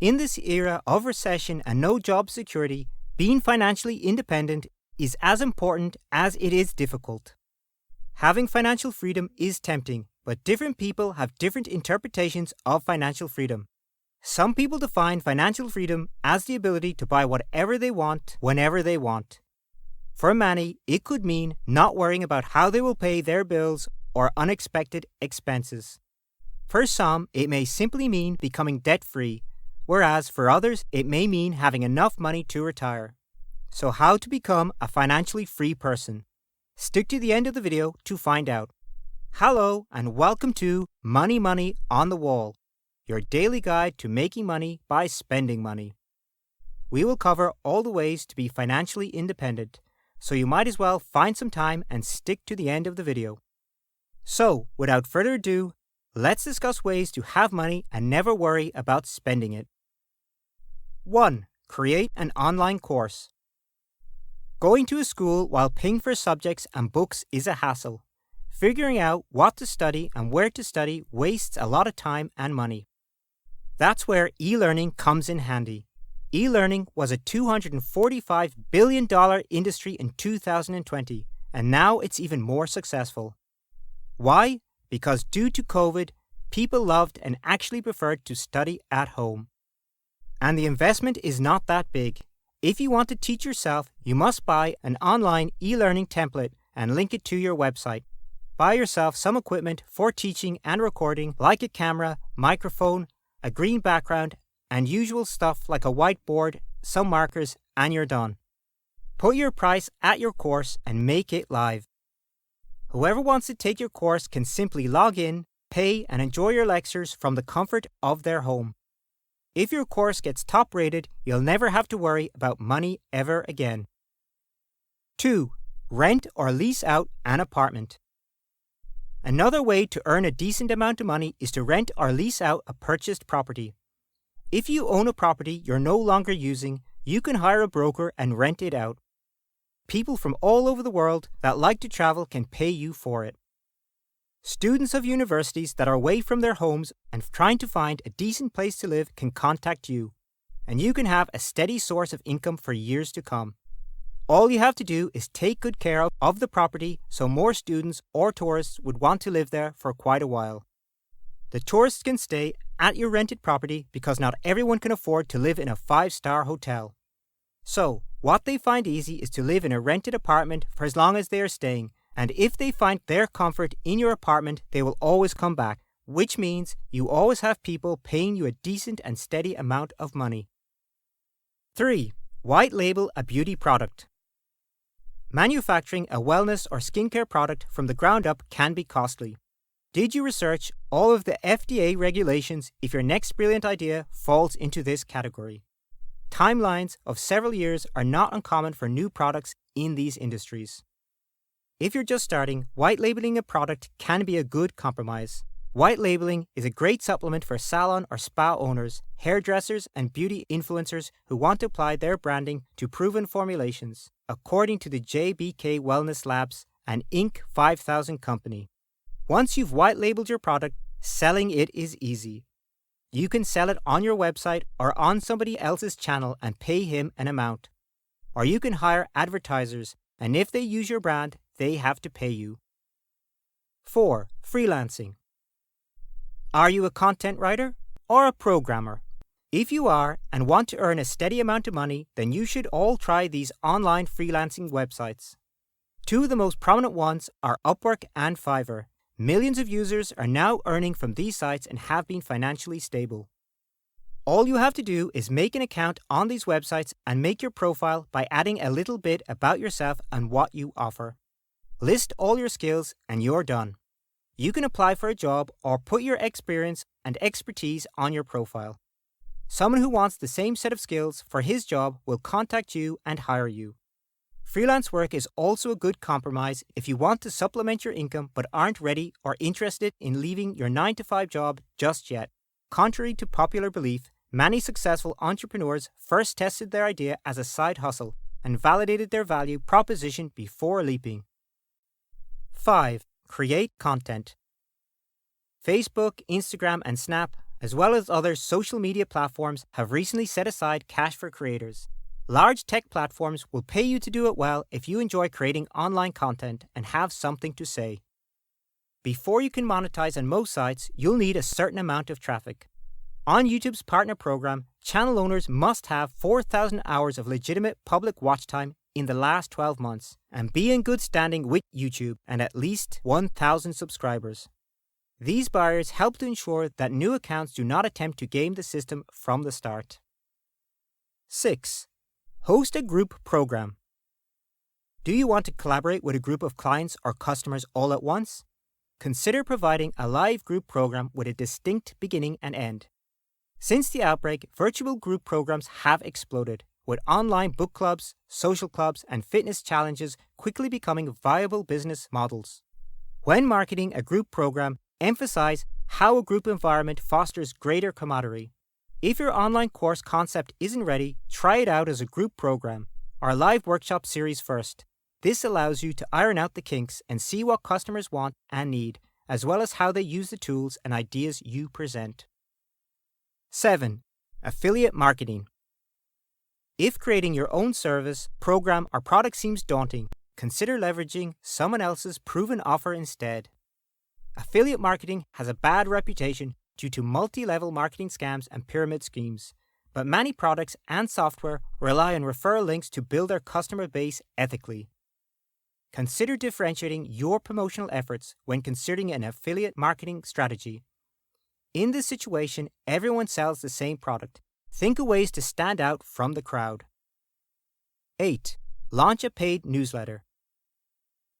In this era of recession and no job security, being financially independent is as important as it is difficult. Having financial freedom is tempting, but different people have different interpretations of financial freedom. Some people define financial freedom as the ability to buy whatever they want, whenever they want. For many, it could mean not worrying about how they will pay their bills or unexpected expenses. For some, it may simply mean becoming debt-free, whereas for others, it may mean having enough money to retire. So how to become a financially free person? Stick to the end of the video to find out. Hello and welcome to Money on the Wall, your daily guide to making money by spending money. We will cover all the ways to be financially independent, so you might as well find some time and stick to the end of the video. So, without further ado, let's discuss ways to have money and never worry about spending it. 1. Create an online course. Going to a school while paying for subjects and books is a hassle. Figuring out what to study and where to study wastes a lot of time and money. That's where e-learning comes in handy. E-learning was a $245 billion industry in 2020, and now it's even more successful. Why? Because due to COVID, people loved and actually preferred to study at home. And the investment is not that big. If you want to teach yourself, you must buy an online e-learning template and link it to your website. Buy yourself some equipment for teaching and recording, like a camera, microphone, a green background, and usual stuff like a whiteboard, some markers, and you're done. Put your price at your course and make it live. Whoever wants to take your course can simply log in, pay, and enjoy your lectures from the comfort of their home. If your course gets top rated, you'll never have to worry about money ever again. 2. Rent or lease out an apartment. Another way to earn a decent amount of money is to rent or lease out a purchased property. If you own a property you're no longer using, you can hire a broker and rent it out. People from all over the world that like to travel can pay you for it. Students of universities that are away from their homes and trying to find a decent place to live can contact you, and you can have a steady source of income for years to come. All you have to do is take good care of the property so more students or tourists would want to live there for quite a while. The tourists can stay at your rented property because not everyone can afford to live in a 5-star hotel. So, what they find easy is to live in a rented apartment for as long as they are staying, and if they find their comfort in your apartment, they will always come back, which means you always have people paying you a decent and steady amount of money. 3. White label a beauty product. Manufacturing a wellness or skincare product from the ground up can be costly. Did you research all of the FDA regulations if your next brilliant idea falls into this category? Timelines of several years are not uncommon for new products in these industries. If you're just starting, white labeling a product can be a good compromise. White labeling is a great supplement for salon or spa owners, hairdressers, and beauty influencers who want to apply their branding to proven formulations, according to the JBK Wellness Labs, an Inc. 5000 company. Once you've white labeled your product, selling it is easy. You can sell it on your website or on somebody else's channel and pay him an amount. Or you can hire advertisers, and if they use your brand, they have to pay you. 4. Freelancing. Are you a content writer or a programmer? If you are and want to earn a steady amount of money, then you should all try these online freelancing websites. Two of the most prominent ones are Upwork and Fiverr. Millions of users are now earning from these sites and have been financially stable. All you have to do is make an account on these websites and make your profile by adding a little bit about yourself and what you offer. List all your skills and you're done. You can apply for a job or put your experience and expertise on your profile. Someone who wants the same set of skills for his job will contact you and hire you. Freelance work is also a good compromise if you want to supplement your income but aren't ready or interested in leaving your 9-to-5 job just yet. Contrary to popular belief, many successful entrepreneurs first tested their idea as a side hustle and validated their value proposition before leaping. 5. Create content. Facebook, Instagram, and Snap as well as other social media platforms, have recently set aside cash for creators. Large tech platforms will pay you to do it well if you enjoy creating online content and have something to say. Before you can monetize on most sites, you'll need a certain amount of traffic. On YouTube's partner program, channel owners must have 4,000 hours of legitimate public watch time in the last 12 months and be in good standing with YouTube and at least 1,000 subscribers. These barriers help to ensure that new accounts do not attempt to game the system from the start. 6. Host a group program. Do you want to collaborate with a group of clients or customers all at once? Consider providing a live group program with a distinct beginning and end. Since the outbreak, virtual group programs have exploded, with online book clubs, social clubs, and fitness challenges quickly becoming viable business models. When marketing a group program, emphasize how a group environment fosters greater camaraderie. If your online course concept isn't ready, try it out as a group program or live workshop series first. This allows you to iron out the kinks and see what customers want and need, as well as how they use the tools and ideas you present. 7. Affiliate marketing. If creating your own service, program, or product seems daunting, consider leveraging someone else's proven offer instead. Affiliate marketing has a bad reputation due to multi-level marketing scams and pyramid schemes, but many products and software rely on referral links to build their customer base ethically. Consider differentiating your promotional efforts when considering an affiliate marketing strategy. In this situation, everyone sells the same product. Think of ways to stand out from the crowd. 8. Launch a paid newsletter.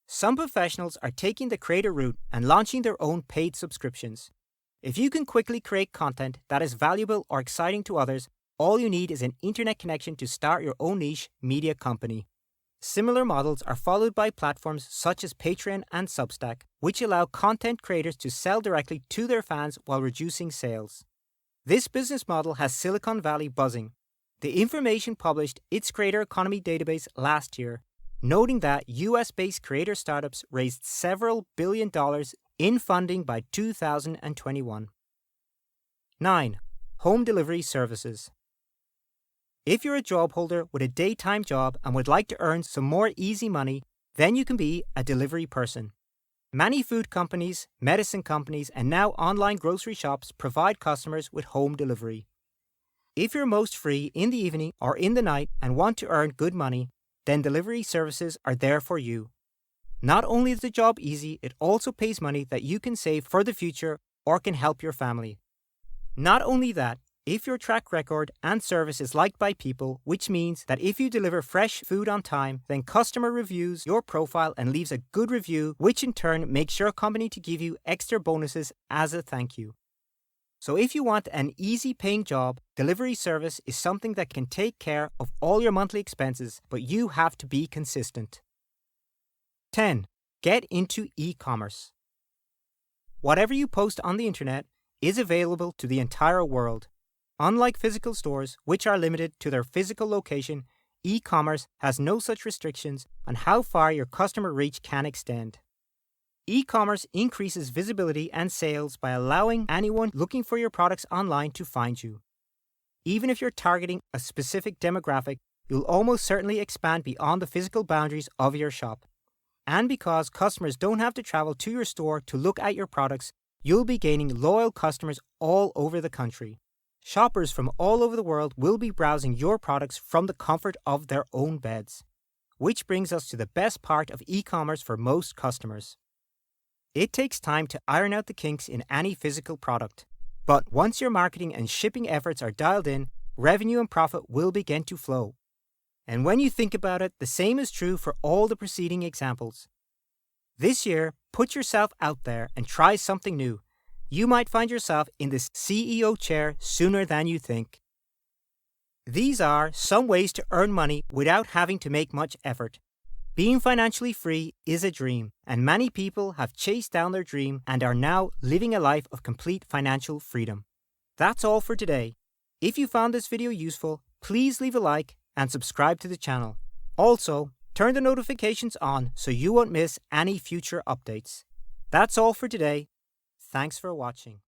Some professionals are taking the creator route and launching their own paid subscriptions. If you can quickly create content that is valuable or exciting to others, all you need is an internet connection to start your own niche media company. Similar models are followed by platforms such as Patreon and Substack, which allow content creators to sell directly to their fans while reducing sales. This business model has Silicon Valley buzzing. The information published its creator economy database last year, noting that US-based creator startups raised several $billion in funding by 2021. 9. Home delivery services. If you're a job holder with a daytime job and would like to earn some more easy money, then you can be a delivery person. Many food companies, medicine companies, and now online grocery shops provide customers with home delivery. If you're most free in the evening or in the night and want to earn good money, then delivery services are there for you. Not only is the job easy, it also pays money that you can save for the future or can help your family. Not only that, if your track record and service is liked by people, which means that if you deliver fresh food on time, then customer reviews your profile and leaves a good review, which in turn makes your company to give you extra bonuses as a thank you. So if you want an easy paying job, delivery service is something that can take care of all your monthly expenses, but you have to be consistent. 10. Get into e-commerce. Whatever you post on the internet is available to the entire world. Unlike physical stores, which are limited to their physical location, e-commerce has no such restrictions on how far your customer reach can extend. E-commerce increases visibility and sales by allowing anyone looking for your products online to find you. Even if you're targeting a specific demographic, you'll almost certainly expand beyond the physical boundaries of your shop. And because customers don't have to travel to your store to look at your products, you'll be gaining loyal customers all over the country. Shoppers from all over the world will be browsing your products from the comfort of their own beds. Which brings us to the best part of e-commerce for most customers. It takes time to iron out the kinks in any physical product. But once your marketing and shipping efforts are dialed in, revenue and profit will begin to flow. And when you think about it, the same is true for all the preceding examples. This year, put yourself out there and try something new. You might find yourself in this CEO chair sooner than you think. These are some ways to earn money without having to make much effort. Being financially free is a dream, and many people have chased down their dream and are now living a life of complete financial freedom. That's all for today. If you found this video useful, please leave a like and subscribe to the channel. Also, turn the notifications on so you won't miss any future updates. That's all for today. Thanks for watching.